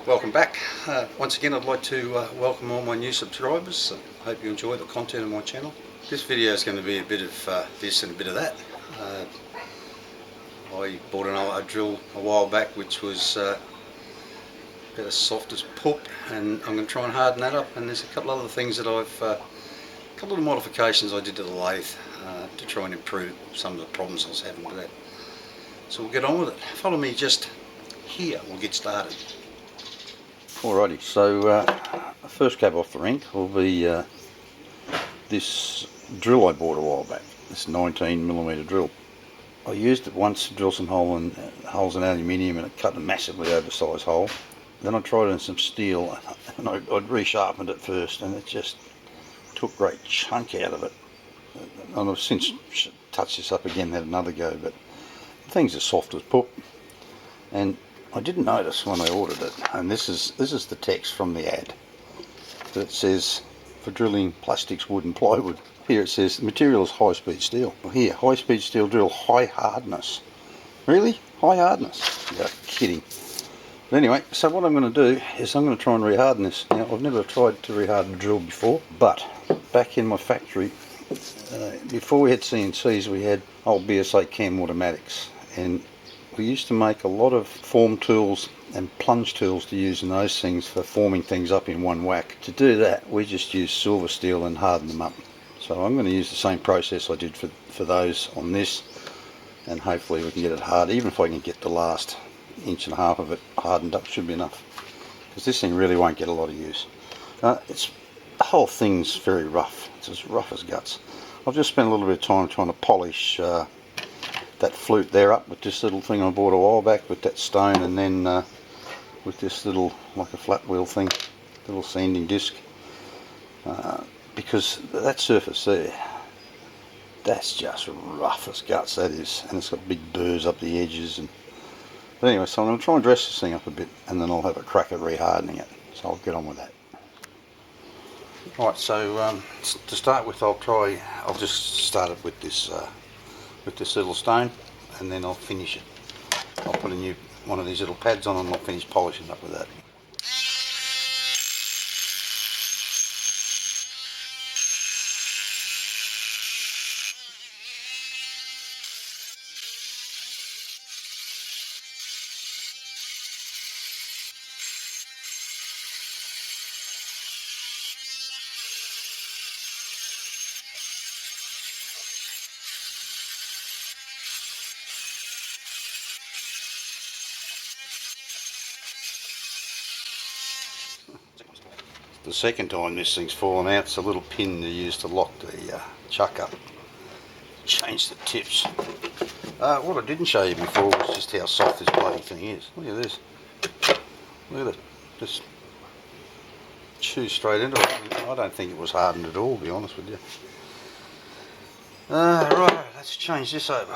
Welcome back. Once again, I'd like to welcome all my new subscribers. I hope you enjoy the content of my channel. This video is going to be a bit of this and a bit of that. I bought a drill a while back which was about as soft as poop, and I'm going to try and harden that up. And there's a couple other things that a couple of modifications I did to the lathe to try and improve some of the problems I was having with that. So we'll get on with it. Follow me just here, we'll get started. Alrighty, so the first cab off the rank will be this drill I bought a while back, this 19mm drill. I used it once to drill some holes in aluminium, and it cut a massively oversized hole. Then I tried it in some steel, and I'd resharpened it first, and it just took a great chunk out of it. And I've since touched this up again, had another go, but things are soft as poop. And I didn't notice when I ordered it, and this is the text from the ad, that it says for drilling plastics, wood and plywood. Here it says the material is high speed steel. Well, here, high speed steel drill, high hardness. Really? High hardness? You're kidding. But anyway, so what I'm going to do is I'm going to try and reharden this. Now, I've never tried to reharden a drill before, but back in my factory, before we had CNCs, we had old BS8 cam automatics, and we used to make a lot of form tools and plunge tools to use in those things for forming things up in one whack. To do that, we just use silver steel and harden them up. So I'm going to use the same process I did for those on this, and hopefully we can get it hard. Even if I can get the last inch and a half of it hardened up, should be enough, because this thing really won't get a lot of use. The whole thing's very rough. It's as rough as guts. I've just spent a little bit of time trying to polish that flute there up with this little thing I bought a while back with that stone, and then with this little, like a flat wheel thing, little sanding disc, because that surface there, that's just rough as guts, that is, and it's got big burrs up the edges. But anyway, so I'm going to try and dress this thing up a bit, and then I'll have a crack at rehardening it, so I'll get on with that. Alright, so to start with, I'll just start it with this little stone, and then I'll finish it. I'll put one of these little pads on, and I'll finish polishing up with that. The second time this thing's fallen out, it's a little pin they used to lock the chuck up. Change the tips. What I didn't show you before was just how soft this bloody thing is. Look at this. Look at it. Just chew straight into it. I don't think it was hardened at all, to be honest with you. Right, let's change this over.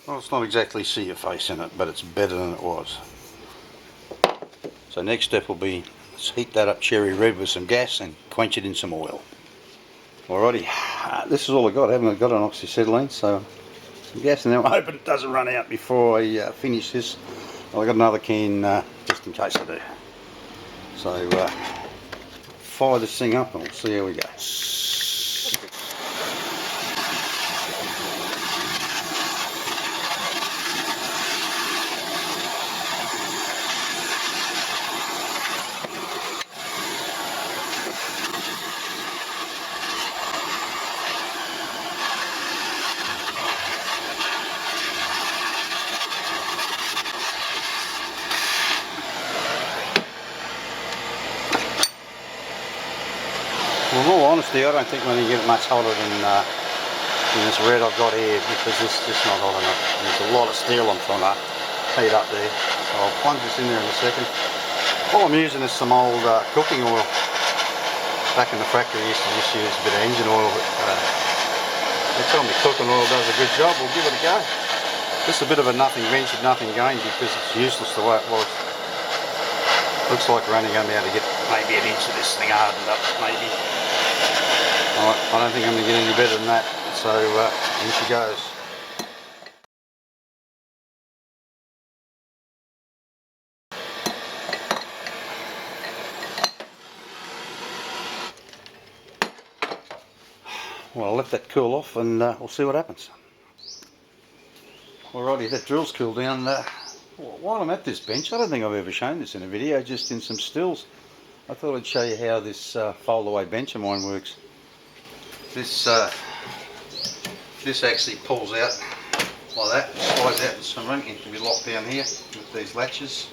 Well, it's not exactly see your face in it, but it's better than it was. So next step will be, let's heat that up cherry red with some gas and quench it in some oil. Alrighty, this is all I got. I haven't got an oxyacetylene, so some gas in there. I hope it doesn't run out before I finish this. Well, I got another can just in case I do. So fire this thing up and we'll see how we go. Well, in all honesty, I don't think we're going to get it much hotter than this red I've got here, because this is just not hot enough. There's a lot of steel I'm trying to heat up there. So I'll plunge this in there in a second. All I'm using is some old cooking oil. Back in the factory I used to just use a bit of engine oil, but they tell me cooking oil does a good job. We'll give it a go. This is a bit of a nothing ventured, nothing gained, because it's useless the way it was. Looks like we're only going to be able to get maybe an inch of this thing hardened up, maybe. I don't think I'm going to get any better than that, so in she goes. Well, I'll let that cool off and we'll see what happens. Alrighty, that drill's cooled down. While I'm at this bench, I don't think I've ever shown this in a video, just in some stills. I thought I'd show you how this fold away bench of mine works. This actually pulls out like that, slides out in some ring. It can be locked down here with these latches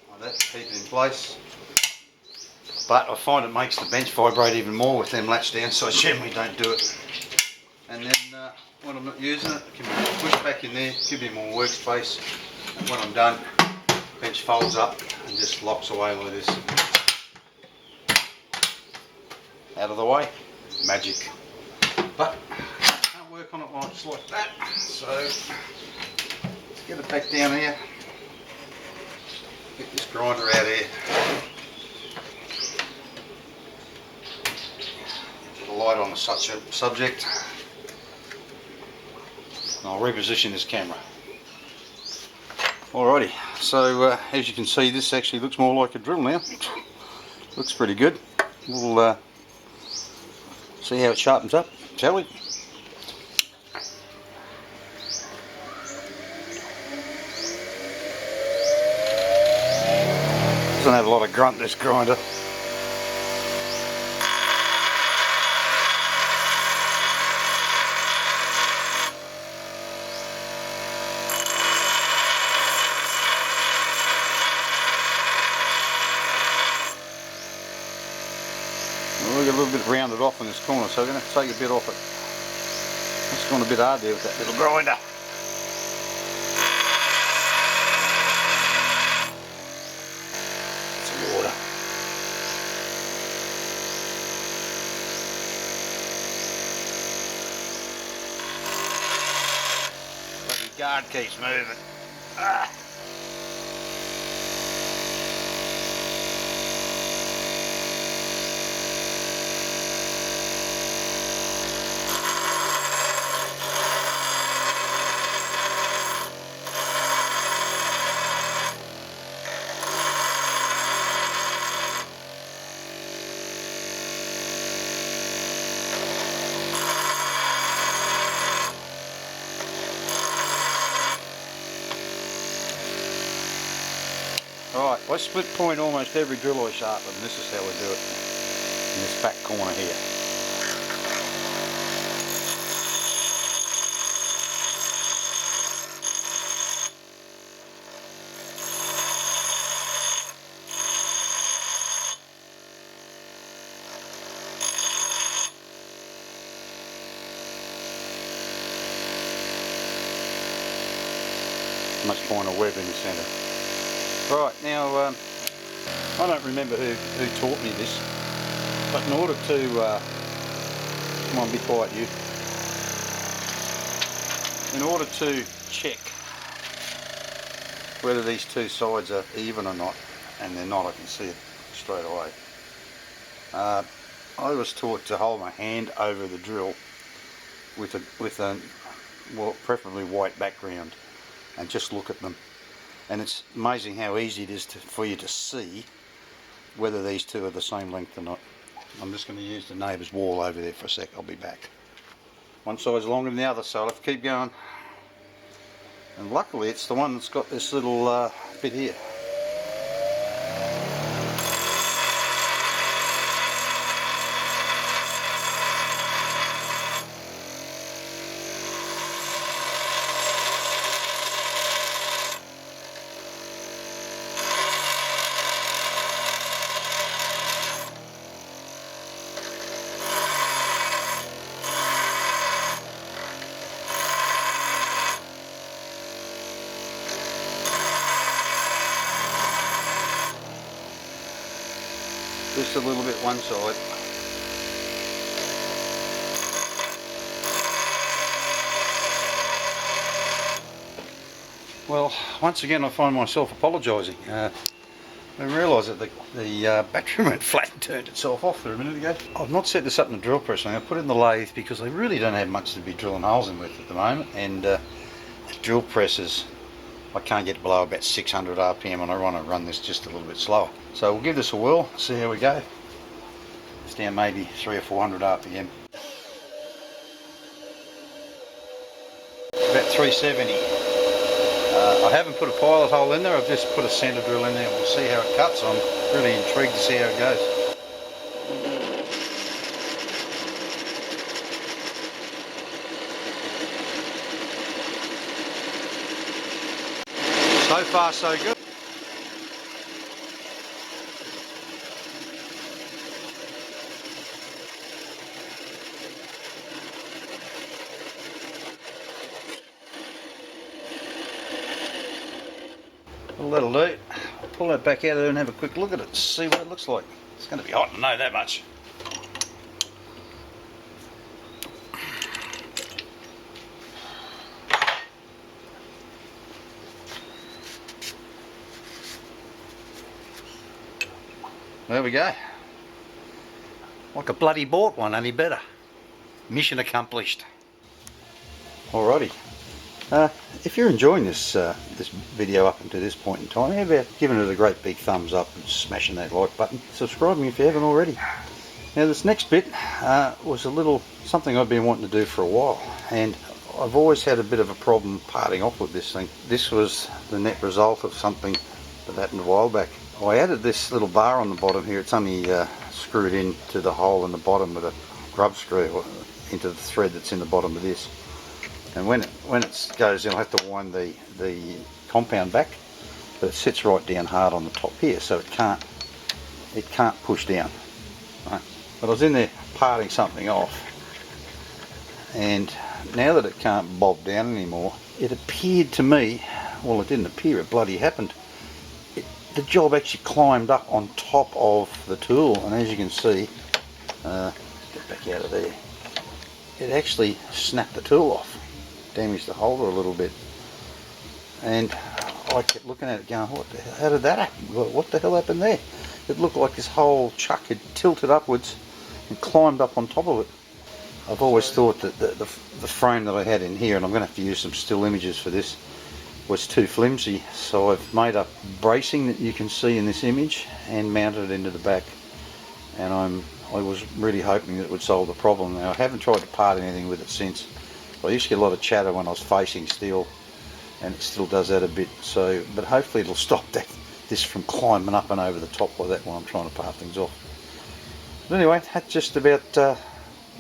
like that to keep it in place. But I find it makes the bench vibrate even more with them latched down, so I generally don't do it. And then when I'm not using it can be pushed back in there, give me more workspace, and when I'm done, the bench folds up and just locks away like this. Out of the way, magic. But I can't work on it just like that, so let's get it back down here, get this grinder out here. Put a light on the subject. And I'll reposition this camera. Alrighty, so as you can see, this actually looks more like a drill now. Looks pretty good. We'll see how it sharpens up, shall we? Doesn't have a lot of grunt, this grinder. We'll get a little bit rounded off in this corner, so we're going to have to take a bit off it. It's gone a bit hard there with that little grinder. Some water. But the guard keeps moving. Ah. Right, I split point almost every drill I sharpen, and this is how we do it in this back corner here. Much point a web in the centre. Right, now I don't remember who taught me this, but in order to, come on, be quiet you. In order to check whether these two sides are even or not, and they're not, I can see it straight away. I was taught to hold my hand over the drill with a well, preferably white background, and just look at them. And it's amazing how easy it is for you to see whether these two are the same length or not. I'm just going to use the neighbour's wall over there for a sec. I'll be back. One side's longer than the other, so I'll have to keep going. And luckily it's the one that's got this little bit here. just a little bit one side. Well, once again I find myself apologising. I realised that the battery went flat and turned itself off there a minute ago. I've not set this up in the drill press. I'm going to put it in the lathe because I really don't have much to be drilling holes in with at the moment, and the drill presses I can't get below about 600 RPM, and I want to run this just a little bit slower. So we'll give this a whirl, see how we go. It's down maybe 300 or 400 RPM. About 370. I haven't put a pilot hole in there, I've just put a centre drill in there. We'll see how it cuts. I'm really intrigued to see how it goes. So far so good. Well, that'll do. I'll pull that back out of there and have a quick look at it, see what it looks like. It's going to be hot, I know that much. There we go. Like a bloody bought one, only better. Mission accomplished. Alrighty. If you're enjoying this this video up until this point in time, how about giving it a great big thumbs up and smashing that like button. Subscribing if you haven't already. Now this next bit was a little something I've been wanting to do for a while, and I've always had a bit of a problem parting off with this thing. This was the net result of something that happened a while back. I added this little bar on the bottom here. It's only screwed into the hole in the bottom with a grub screw into the thread that's in the bottom of this. And when it goes in, I have to wind the compound back, but it sits right down hard on the top here, so it can't push down. Right? But I was in there parting something off, and now that it can't bob down anymore, it appeared to me, well, it didn't appear, it bloody happened. The job actually climbed up on top of the tool, and as you can see, get back out of there, it actually snapped the tool off, damaged the holder a little bit, and I kept looking at it going, what the hell, how did that happen? What the hell happened there? It looked like this whole chuck had tilted upwards and climbed up on top of it. I've always thought that the frame that I had in here, and I'm going to have to use some still images for this, was too flimsy, so I've made up bracing that you can see in this image and mounted it into the back, and I was really hoping that it would solve the problem. Now I haven't tried to part anything with it since. I used to get a lot of chatter when I was facing steel, and it still does that a bit, so but hopefully it'll stop this from climbing up and over the top like that when I'm trying to part things off. But anyway, that just about does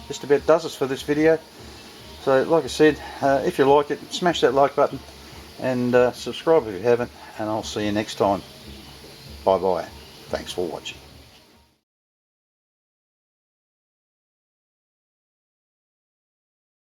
us for this video. So like I said, if you like it, smash that like button and subscribe if you haven't, and I'll see you next time. Bye bye. Thanks for watching.